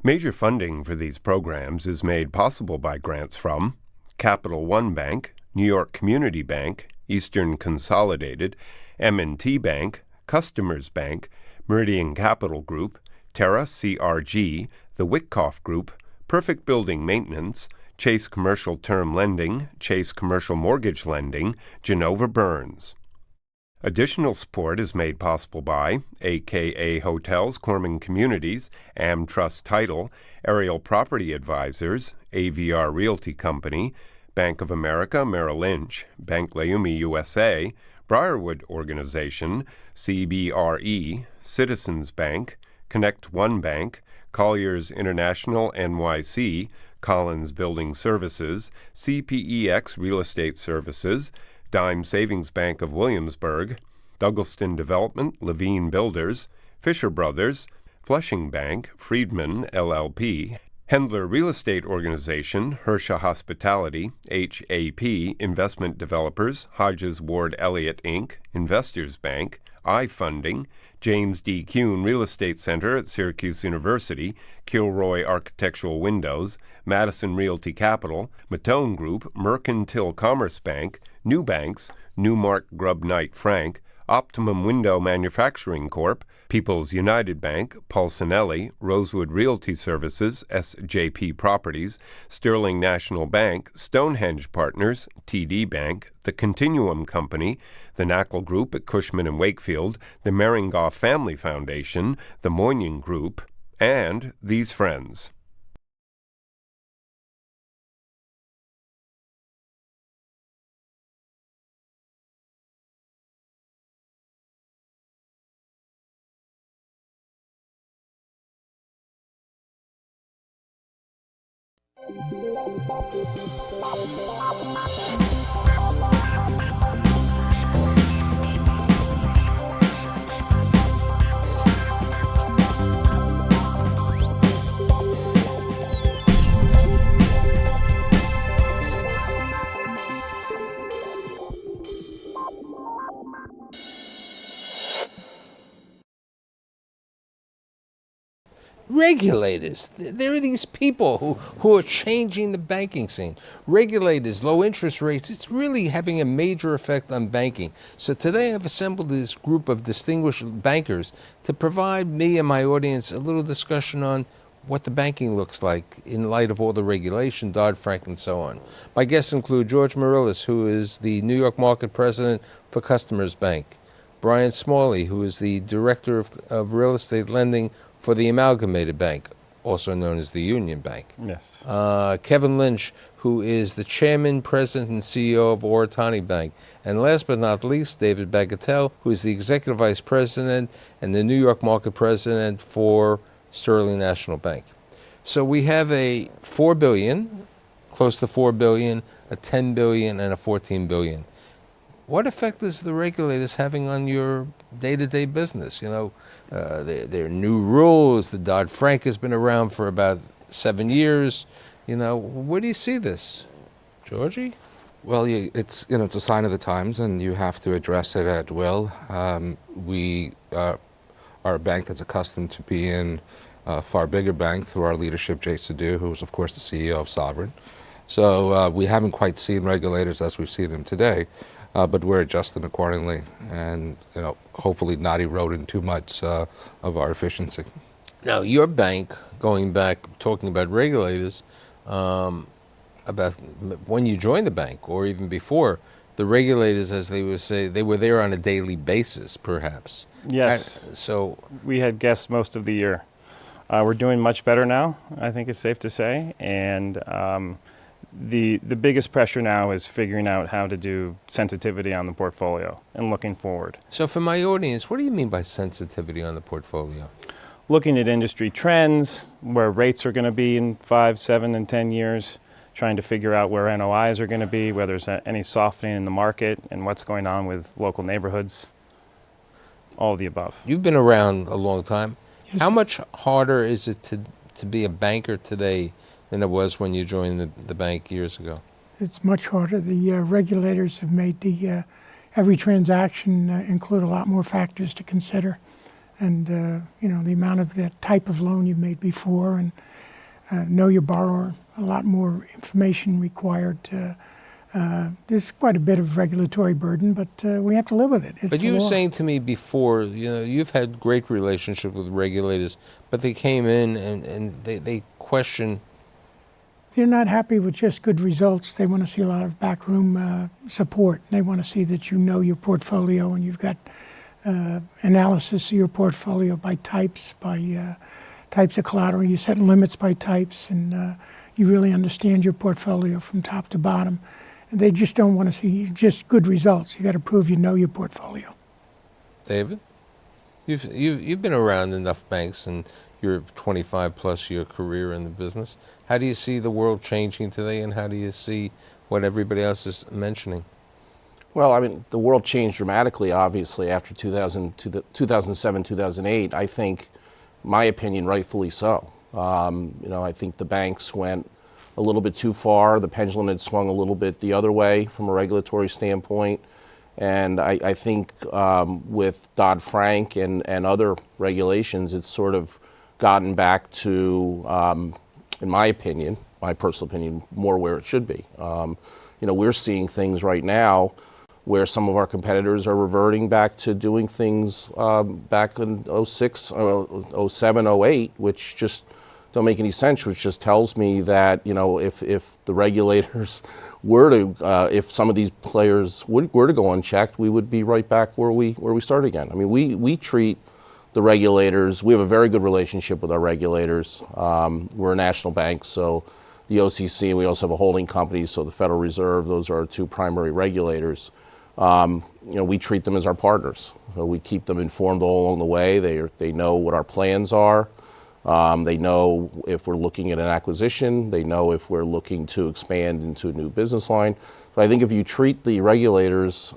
Major funding for these programs is made possible by grants from Capital One Bank, New York Community Bank, Eastern Consolidated, M&T Bank, Customers Bank, Meridian Capital Group, Terra CRG, the Wickoff Group, Perfect Building Maintenance, Chase Commercial Term Lending, Chase Commercial Mortgage Lending, Genova Burns. Additional support is made possible by AKA Hotels, Corman Communities, AmTrust Title, Aerial Property Advisors, AVR Realty Company, Bank of America, Merrill Lynch, Bank Leumi USA, Briarwood Organization, CBRE, Citizens Bank, Connect One Bank, Colliers International NYC, Collins Building Services, CPEX Real Estate Services, Dime Savings Bank of Williamsburg, Douglaston Development, Levine Builders, Fisher Brothers, Flushing Bank, Friedman, LLP, Hendler Real Estate Organization, Hersha Hospitality, HAP, Investment Developers, Hodges Ward Elliott, Inc., Investors Bank, iFunding, James D. Kuhn Real Estate Center at Syracuse University, Kilroy Architectural Windows, Madison Realty Capital, Matone Group, Mercantile Commerce Bank, New Banks, Newmark Grubb Knight Frank, Optimum Window Manufacturing Corp., People's United Bank, Pulcinelli, Rosewood Realty Services, SJP Properties, Sterling National Bank, Stonehenge Partners, TD Bank, The Continuum Company, the Knackle Group at Cushman and Wakefield, the Meringoff Family Foundation, the Moynihan Group, and these friends. Regulators. There are these people who are changing the banking scene. Regulators, low interest rates, it's really having a major effect on banking. So today I've assembled this group of distinguished bankers to provide me and my audience a little discussion on what the banking looks like in light of all the regulation, Dodd Frank, and so on. My guests include George Maroulis, who is the New York Market President for Customers Bank, Brian Smalley, who is the Director of Real Estate Lending for the Amalgmated Bank, also known as the Union Bank. Yes. Kevin Lynch, who is the Chairman, President, and CEO of Oritani Bank. And last but not least, David Bagatelle, who is the Executive Vice President and the New York Market President for Sterling National Bank. So we have a $4 billion, close to $4 billion, a $10 billion, and a $14 billion. What effect is the regulators having on your day-to-day business? You know, there are new rules. The Dodd Frank has been around for about 7 years. You know, where do you see this, Georgie? Well, it's a sign of the times, and you have to address it at will. We are a bank that's accustomed to being a far bigger bank through our leadership, Jay Sadu, who is, of course, the CEO of Sovereign. So we haven't quite seen regulators as we've seen them today. But we're adjusting accordingly, and hopefully not eroding too much of our efficiency. Now, your bank, going back, talking about regulators, about when you joined the bank, or even before, the regulators, as they would say, they were there on a daily basis, perhaps. Yes. So we had guests most of the year. We're doing much better now, I think it's safe to say, and the biggest pressure now is figuring out how to do sensitivity on the portfolio and looking forward. So for my audience, what do you mean by sensitivity on the portfolio? Looking at industry trends, where rates are going to be in 5, 7, and 10 years, trying to figure out where NOIs are going to be, whether there's any softening in the market, and what's going on with local neighborhoods, all of the above. You've been around a long time. Yes. How much harder is it to be a banker today than it was when you joined the bank years ago? It's much harder. The regulators have made every transaction include a lot more factors to consider. and the amount of the type of loan you've made before, and know your borrower. A lot more information required. There's quite a bit of regulatory burden, but we have to live with it. It's But you the were law. saying to me before, you've had great relationship with regulators, but they came in and they question. They're not happy with just good results. They want to see a lot of backroom support. They want to see that you know your portfolio and you've got analysis of your portfolio by types of collateral. You set limits by types, and you really understand your portfolio from top to bottom. And they just don't want to see just good results. You got to prove you know your portfolio. David, you've been around enough banks and your 25 plus year career in the business. How do you see the world changing today, and how do you see what everybody else is mentioning? Well, I mean, the world changed dramatically, obviously, after 2007, 2008. I think, my opinion, rightfully so. I think the banks went a little bit too far. The pendulum had swung a little bit the other way from a regulatory standpoint. And I think with Dodd Frank and other regulations, it's sort of gotten back to, in my opinion, my personal opinion, more where it should be. We're seeing things right now where some of our competitors are reverting back to doing things back in 06, 07, 08, which just don't make any sense, which just tells me that, if the regulators were to, if some of these players were to go unchecked, we would be right back where we started again. I mean, we treat the regulators, we have a very good relationship with our regulators. We're a national bank, so the OCC, and we also have a holding company, so the Federal Reserve, those are our two primary regulators. We treat them as our partners. So we keep them informed all along the way. They know what our plans are. They know if we're looking at an acquisition. They know if we're looking to expand into a new business line. So I think if you treat the regulators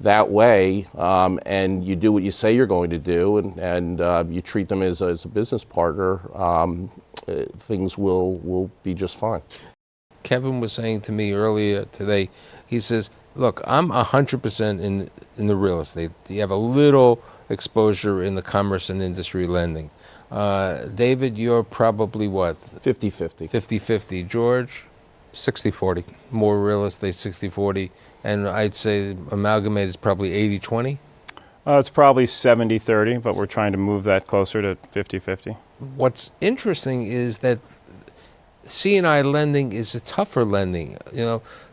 that way, and you do what you say you're going to do, and you treat them as a business partner, things will be just fine. Kevin was saying to me earlier today, he says, look, I'm 100% in the real estate. You have a little exposure in the commerce and industry lending. David, you're probably what? 50-50. 50-50. George? 60-40. More real estate, 60-40. And I'd say Amalgamated is probably 80-20. It's probably 70-30, but we're trying to move that closer to 50-50. What's interesting is that C&I lending is a tougher lending.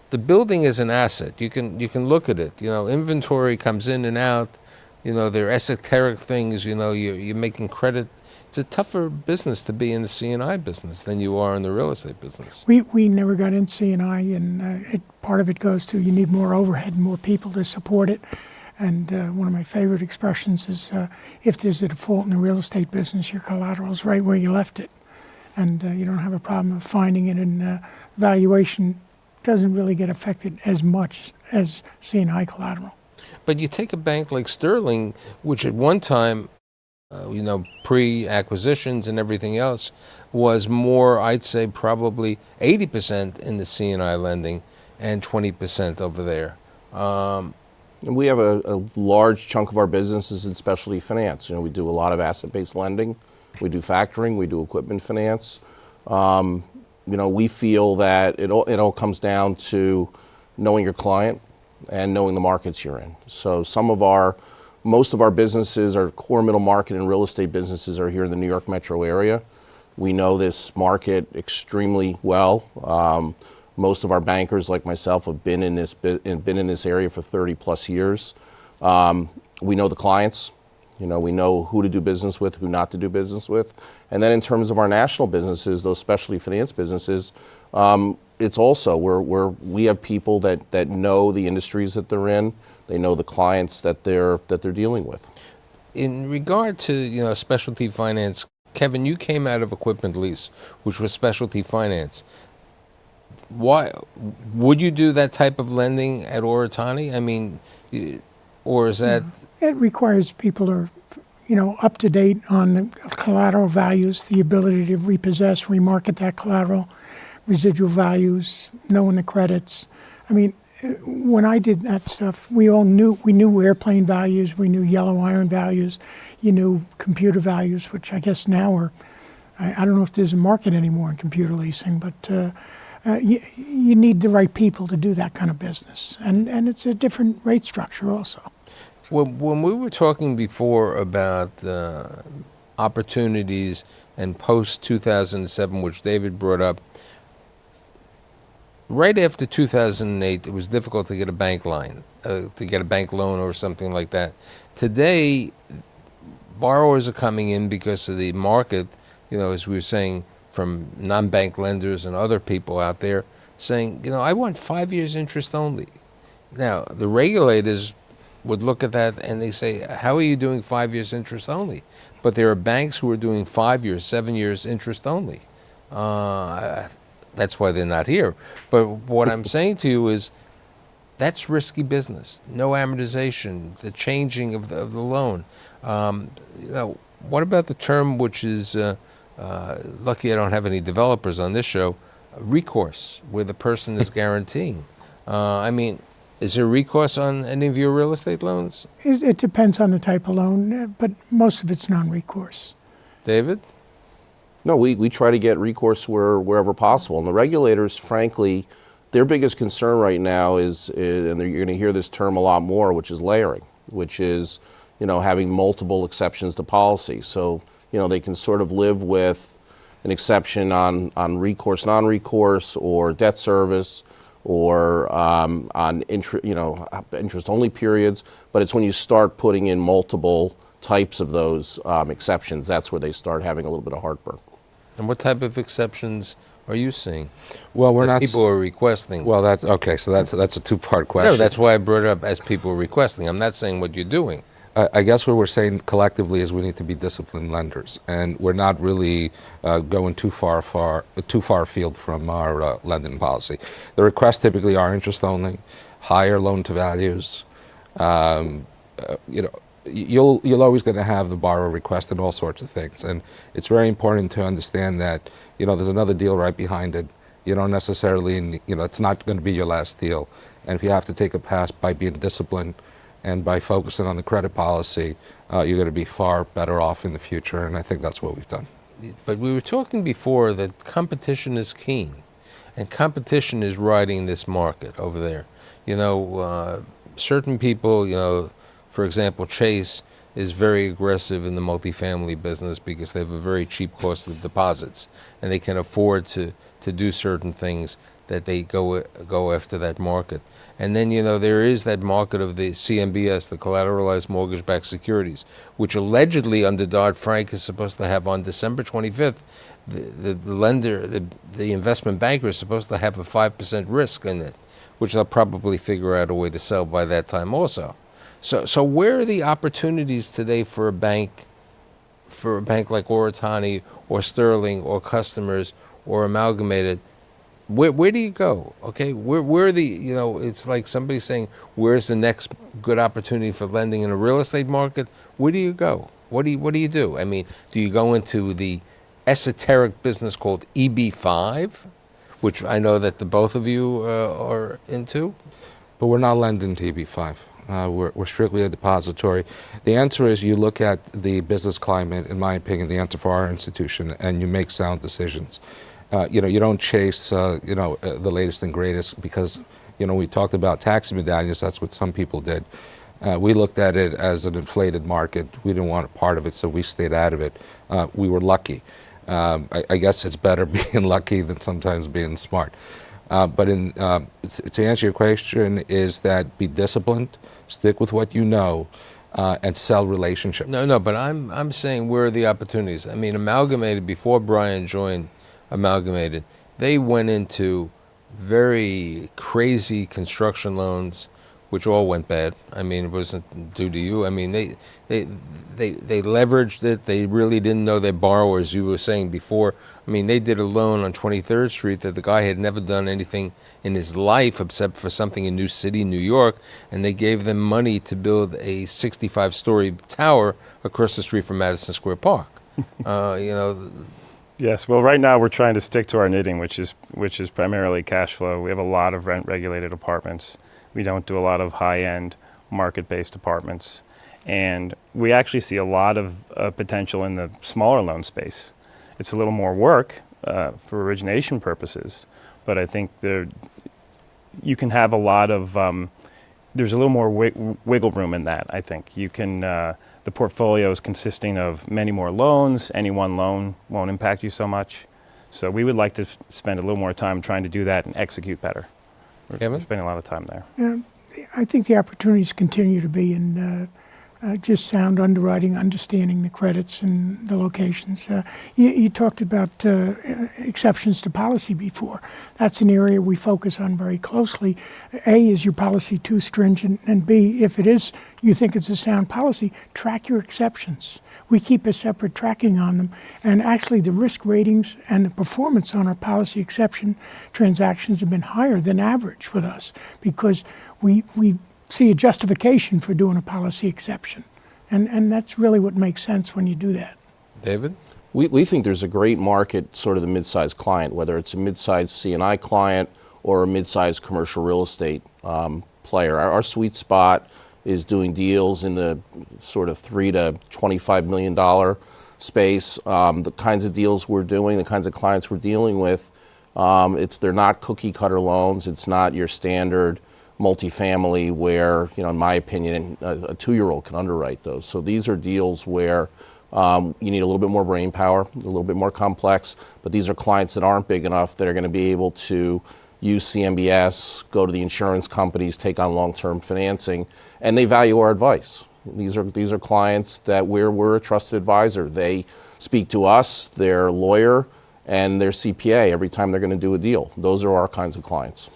The building is an asset. You can look at it. Inventory comes in and out. They're esoteric things. You're making credit. It's a tougher business to be in the C&I business than you are in the real estate business. We never got in C&I, and part of it goes to you need more overhead and more people to support it. And one of my favorite expressions is, if there's a default in the real estate business, your collateral is right where you left it. And you don't have a problem of finding it, and valuation doesn't really get affected as much as C&I collateral. But you take a bank like Sterling, which at one time, pre-acquisitions and everything else, was more, I'd say probably 80% in the C&I lending and 20% over there. And we have a large chunk of our business is in specialty finance. We do a lot of asset-based lending. We do factoring. We do equipment finance. We feel that it all comes down to knowing your client and knowing the markets you're in. So most of our businesses, our core middle market and real estate businesses, are here in the New York metro area. We know this market extremely well. Most of our bankers, like myself, have been in this area for 30 plus years. We know the clients. We know who to do business with, who not to do business with. And then in terms of our national businesses, those specialty finance businesses, it's also we have people that know the industries that they're in. They know the clients that they're dealing with. In regard to specialty finance, Kevin, you came out of equipment lease, which was specialty finance. Why would you do that type of lending at Oritani? I mean, or is that? It requires people are, up to date on the collateral values, the ability to repossess, remarket that collateral, residual values, knowing the credits. I mean, when I did that stuff, we knew airplane values, we knew yellow iron values, you knew computer values, which I guess now are, I don't know if there's a market anymore in computer leasing, but you need the right people to do that kind of business. And it's a different rate structure also. When we were talking before about opportunities and post-2007, which David brought up, right after 2008, it was difficult to get a bank line, to get a bank loan or something like that. Today, borrowers are coming in because of the market, as we were saying, from non-bank lenders and other people out there saying, I want 5 years interest only. Now, the regulators would look at that and they say, how are you doing 5 years interest only? But there are banks who are doing 5 years, 7 years interest only. That's why they're not here. But what I'm saying to you is that's risky business. No amortization, the changing of the loan. What about the term which is, lucky I don't have any developers on this show, recourse, where the person is guaranteeing? Is there recourse on any of your real estate loans? It depends on the type of loan, but most of it's non-recourse. David? No, we try to get recourse wherever possible. And the regulators, frankly, their biggest concern right now is and you're going to hear this term a lot more, which is layering, which is, having multiple exceptions to policy. So, they can sort of live with an exception on recourse, non-recourse, or debt service, or on interest-only periods. But it's when you start putting in multiple types of those exceptions, that's where they start having a little bit of heartburn. And what type of exceptions are you seeing? Well, we're not. People are requesting. Well, that's okay. So that's a two-part question. No, that's why I brought it up as people are requesting. I'm not saying what you're doing. I guess what we're saying collectively is we need to be disciplined lenders, and we're not really going too far afield from our lending policy. The requests typically are interest only, higher loan to values. You're always going to have the borrower requesting all sorts of things, and it's very important to understand that there's another deal right behind it. You don't necessarily, it's not going to be your last deal, and if you have to take a pass by being disciplined and by focusing on the credit policy, you're going to be far better off in the future, and I think that's what we've done. But we were talking before that competition is keen, and competition is riding this market over there. Certain people, for example, Chase is very aggressive in the multifamily business because they have a very cheap cost of deposits, and they can afford to do certain things that they go after that market. And then, there is that market of the CMBS, the collateralized mortgage-backed securities, which allegedly under Dodd Frank is supposed to have on December 25th, the lender, the investment banker is supposed to have a 5% risk in it, which they'll probably figure out a way to sell by that time also. So where are the opportunities today for a bank like Oritani or Sterling or Customers or Amalgmated? Where do you go? Okay, where are the, it's like somebody saying, where's the next good opportunity for lending in a real estate market? Where do you go? What do you do? Do you go into the esoteric business called EB5, which I know that the both of you are into? But we're not lending to EB5. We're strictly a depository. The answer is you look at the business climate, in my opinion, the answer for our institution, and you make sound decisions. You don't chase, the latest and greatest because, we talked about taxi medallions. That's what some people did. We looked at it as an inflated market. We didn't want a part of it, so we stayed out of it. We were lucky. I guess it's better being lucky than sometimes being smart. But to answer your question is that be disciplined, stick with what you know, and sell relationships. No, but I'm saying where are the opportunities? Amalgmated, before Brian joined Amalgmated, they went into very crazy construction loans, which all went bad. It wasn't due to you. They leveraged it. They really didn't know their borrowers. You were saying before. They did a loan on 23rd Street that the guy had never done anything in his life except for something in New City, New York, and they gave them money to build a 65-story tower across the street from Madison Square Park. Yes. Well, right now we're trying to stick to our knitting, which is primarily cash flow. We have a lot of rent-regulated apartments. We don't do a lot of high-end market-based apartments. And we actually see a lot of potential in the smaller loan space. It's a little more work for origination purposes, but I think you can have a lot of, there's a little more wiggle room in that, I think. You can, the portfolio is consisting of many more loans. Any one loan won't impact you so much. So we would like to spend a little more time trying to do that and execute better. We're spending a lot of time there. I think the opportunities continue to be in just sound underwriting, understanding the credits and the locations. You talked about exceptions to policy before. That's an area we focus on very closely. A, is your policy too stringent? And B, if it is, you think it's a sound policy, track your exceptions. We keep a separate tracking on them. And actually the risk ratings and the performance on our policy exception transactions have been higher than average with us because we see a justification for doing a policy exception. And that's really what makes sense when you do that. David? We think there's a great market, sort of the mid-sized client, whether it's a mid-sized C&I client or a mid-sized commercial real estate player. Our sweet spot is doing deals in the sort of $3 to $25 million space. The kinds of deals we're doing, the kinds of clients we're dealing with, they're not cookie cutter loans. It's not your standard multifamily where, in my opinion, a 2-year-old can underwrite those. So these are deals where you need a little bit more brain power, a little bit more complex, but these are clients that aren't big enough that are going to be able to use CMBS, go to the insurance companies, take on long-term financing, and they value our advice. These are clients that we're a trusted advisor. They speak to us, their lawyer, and their CPA every time they're going to do a deal. Those are our kinds of clients.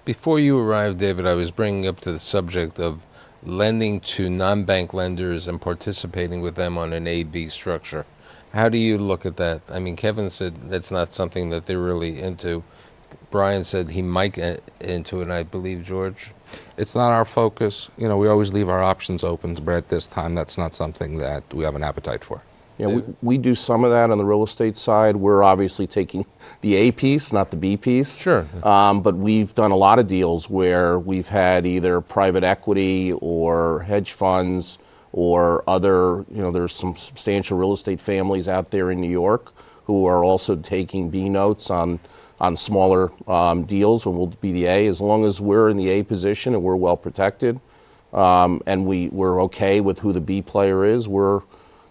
Before you arrived, David, I was bringing up to the subject of lending to non-bank lenders and participating with them on an A-B structure. How do you look at that? I mean, Kevin said that's not something that they're really into. Brian said he might get into it, I believe, George. It's not our focus. We always leave our options open, but at this time, that's not something that we have an appetite for. Yeah, we do some of that on the real estate side. We're obviously taking the A piece, not the B piece. Sure. But we've done a lot of deals where we've had either private equity or hedge funds or other, there's some substantial real estate families out there in New York who are also taking B notes on smaller deals, and we'll be the A. As long as we're in the A position and we're well protected, and we're okay with who the B player is,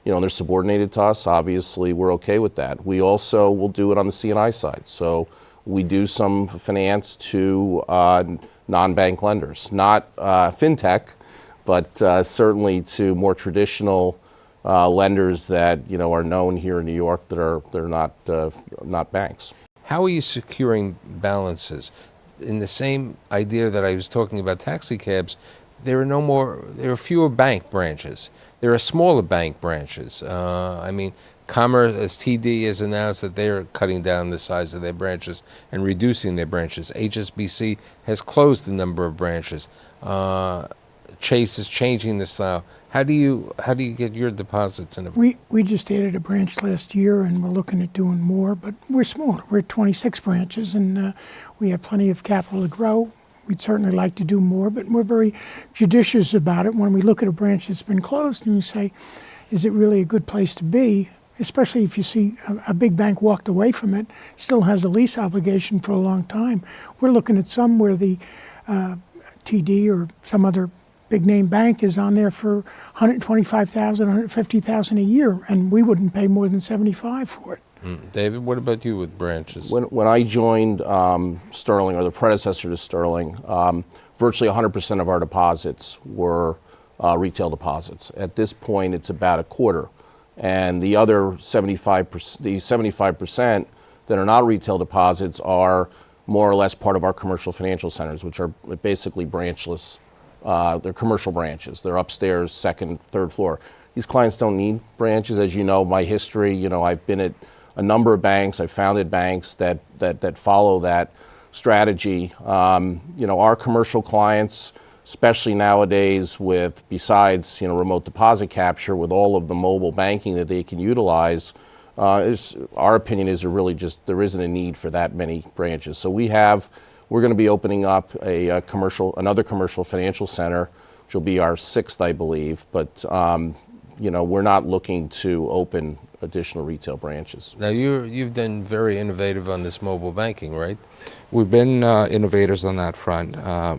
they're subordinated to us. Obviously, we're okay with that. We also will do it on the C&I side. So we do some finance to non-bank lenders, not fintech, but certainly to more traditional lenders that are known here in New York they're not banks. How are you securing balances? In the same idea that I was talking about taxi cabs, there are fewer bank branches. There are smaller bank branches. Commerce, as TD has announced that they are cutting down the size of their branches and reducing their branches. HSBC has closed a number of branches. Chase is changing the style. How do you get your deposits in a We just added a branch last year, and we're looking at doing more, but we're smaller. We're at 26 branches, and we have plenty of capital to grow. We'd certainly like to do more, but we're very judicious about it. When we look at a branch that's been closed and you say, is it really a good place to be? Especially if you see a big bank walked away from it, still has a lease obligation for a long time. We're looking at some where the TD or some other big name bank is on there for $125,000, $150,000 a year, and we wouldn't pay more than $75,000 for it. David, what about you with branches? When I joined Sterling, or the predecessor to Sterling, virtually 100% of our deposits were retail deposits. At this point, it's about a quarter. And the other 75% that are not retail deposits are more or less part of our commercial financial centers, which are basically branchless. They're commercial branches. They're upstairs, second, third floor. These clients don't need branches. As you know, my history, I've been at a number of banks. I've founded banks that follow that strategy. Our commercial clients, especially nowadays besides remote deposit capture, with all of the mobile banking that they can utilize, our opinion is there isn't a need for that many branches. So we have we're going to be opening up another commercial financial center, which will be our 6th, I believe. But we're not looking to open additional retail branches. Now you've been very innovative on this mobile banking, right? We've been innovators on that front,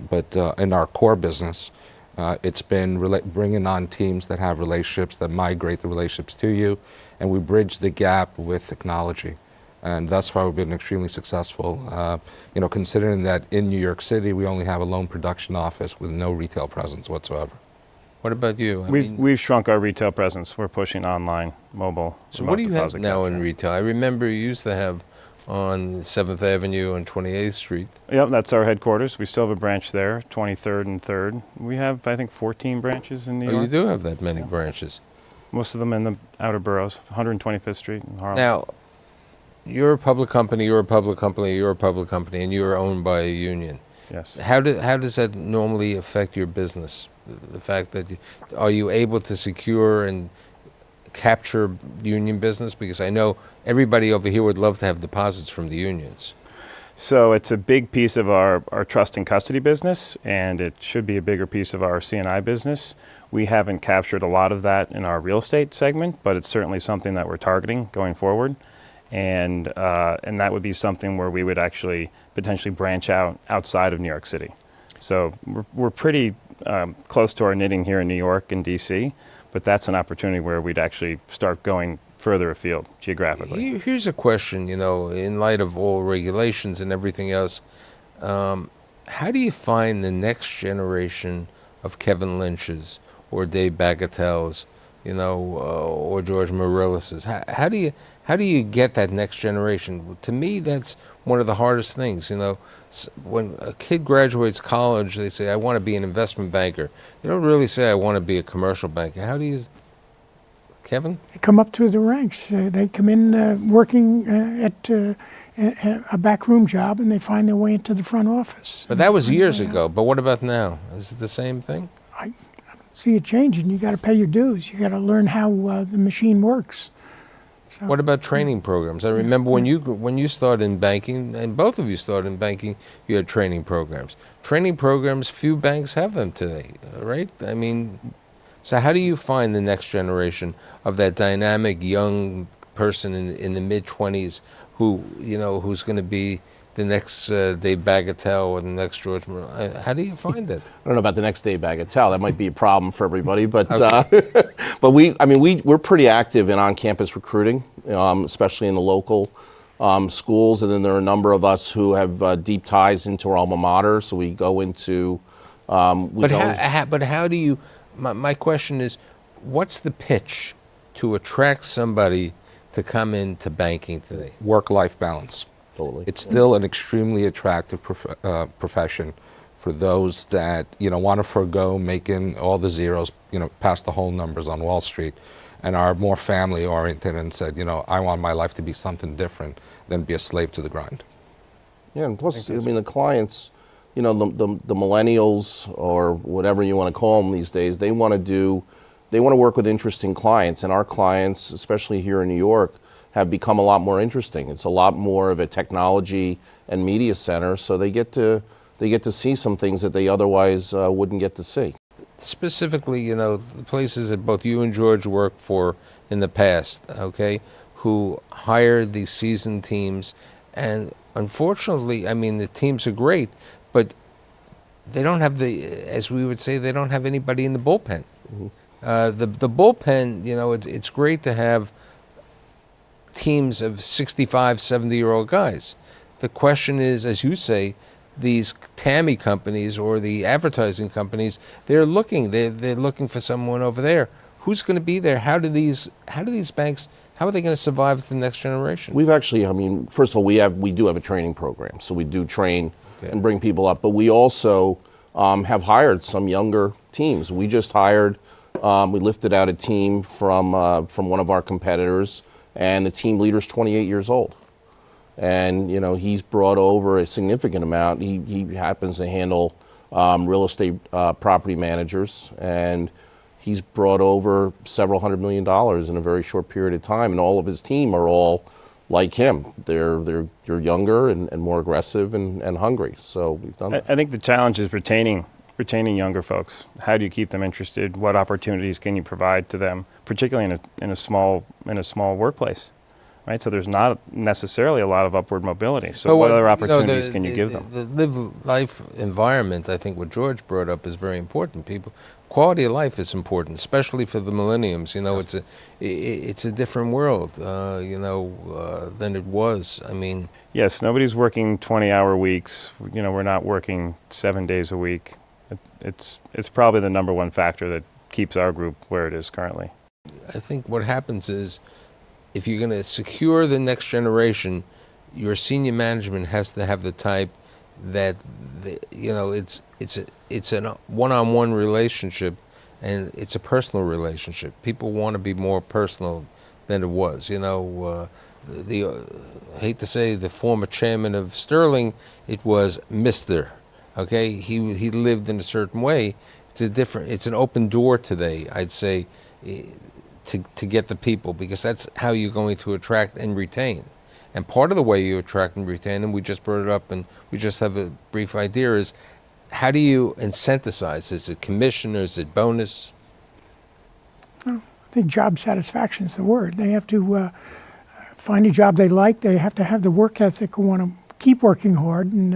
but in our core business, it's been bringing on teams that have relationships, that migrate the relationships to you, and we bridge the gap with technology. And thus far, we've been extremely successful. Considering that in New York City, we only have a loan production office with no retail presence whatsoever. What about you? We've shrunk our retail presence. We're pushing online, mobile. So what do you have now in retail? I remember you used to have on 7th Avenue and 28th Street. Yep, that's our headquarters. We still have a branch there, 23rd and 3rd. We have, I think, 14 branches in New York. Oh, you do have that many branches. Most of them in the outer boroughs, 125th Street in Harlem. Now, you're a public company, you're a public company, you're a public company, and you're owned by a union. Yes. How does that normally affect your business? The fact that are you able to secure and capture union business? Because I know everybody over here would love to have deposits from the unions. So it's a big piece of our trust and custody business, and it should be a bigger piece of our C&I business. We haven't captured a lot of that in our real estate segment, but it's certainly something that we're targeting going forward. And that would be something where we would actually potentially branch out outside of New York City. So we're pretty close to our knitting here in New York and DC, but that's an opportunity where we'd actually start going further afield geographically. Here's a question, in light of all regulations and everything else, how do you find the next generation of Kevin Lynch's or Dave Bagatelles, or George Maroulis's? How do you get that next generation? To me, that's one of the hardest things. When a kid graduates college, they say, I want to be an investment banker. They don't really say, I want to be a commercial banker. How do you, Kevin? They come up through the ranks. They come in working at a backroom job, and they find their way into the front office. But that was years ago. But what about now? Is it the same thing? I don't see it changing. You got to pay your dues. You got to learn how the machine works. So, what about training programs? I remember when you started in banking, and both of you started in banking, you had training programs. Training programs, few banks have them today, right? I mean, so how do you find the next generation of that dynamic young person in the mid-20s who, who's going to be the next Dave Bagatelle or the next George Maroulis? How do you find it? I don't know about the next Dave Bagatelle. That might be a problem for everybody, but but we're pretty active in on-campus recruiting, especially in the local schools, and then there are a number of us who have deep ties into our alma mater. So we go into. But how do you? My question is, what's the pitch to attract somebody to come into banking today? Work-life balance. Totally. It's still an extremely attractive profession for those that want to forego making all the zeros, past the whole numbers on Wall Street, and are more family oriented and said, I want my life to be something different than be a slave to the grind. Yeah, and plus, the clients, the millennials or whatever you want to call them these days, they want to work with interesting clients, and our clients, especially here in New York, have become a lot more interesting. It's a lot more of a technology and media center, so they get to see some things that they otherwise wouldn't get to see. Specifically, the places that both you and George worked for in the past, okay, who hired these seasoned teams, and unfortunately, the teams are great, but they don't have as we would say, they don't have anybody in the bullpen. Mm-hmm. The bullpen, it's great to have teams of 65, 70-year-old guys. The question is, as you say, these TAMI companies or the advertising companies, they're looking for someone over there. Who's going to be there? How do these banks, how are they going to survive the next generation? We've actually, first of all, we do have a training program, so we do train and bring people up, but we also have hired some younger teams. We just hired, we lifted out a team from one of our competitors, and the team leader's 28 years old. And, he's brought over a significant amount. He happens to handle real estate property managers, and he's brought over several $100 million in a very short period of time. And all of his team are all like him. They're younger and more aggressive and hungry. So we've done that. I think the challenge is retaining younger folks. How do you keep them interested? What opportunities can you provide to them, particularly in a small workplace, right? So there's not necessarily a lot of upward mobility. So what other opportunities can you give them? The live life environment, I think what George brought up is very important. Quality of life is important, especially for the millenniums. You know, it's a different world, than it was. I mean, yes, nobody's working 20-hour weeks. You know, we're not working 7 days a week. It's probably the number one factor that keeps our group where it is currently. I think what happens is, if you're going to secure the next generation, your senior management has to have the type that it's a one-on-one relationship, and it's a personal relationship. People want to be more personal than it was. You know, I hate to say the former chairman of Sterling, it was Mr. Okay, he lived in a certain way. It's an open door today, I'd say, to get the people, because that's how you're going to attract and retain. And part of the way you attract and retain, and we just brought it up and we just have a brief idea, is how do you incentivize? Is it commission or is it bonus? I think job satisfaction is the word. They have to find a job they like. They have to have the work ethic, want to keep working hard and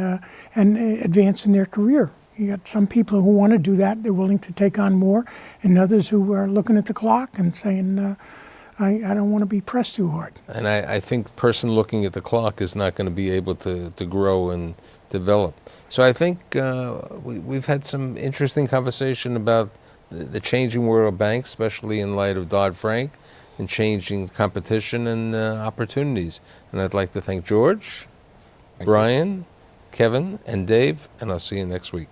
advance in their career. You got some people who want to do that. They're willing to take on more, and others who are looking at the clock and saying, I don't want to be pressed too hard. And I think the person looking at the clock is not going to be able to grow and develop. So I think we've had some interesting conversation about the changing world of banks, especially in light of Dodd Frank, and changing competition and opportunities. And I'd like to thank George, Brian, Kevin, and Dave, and I'll see you next week.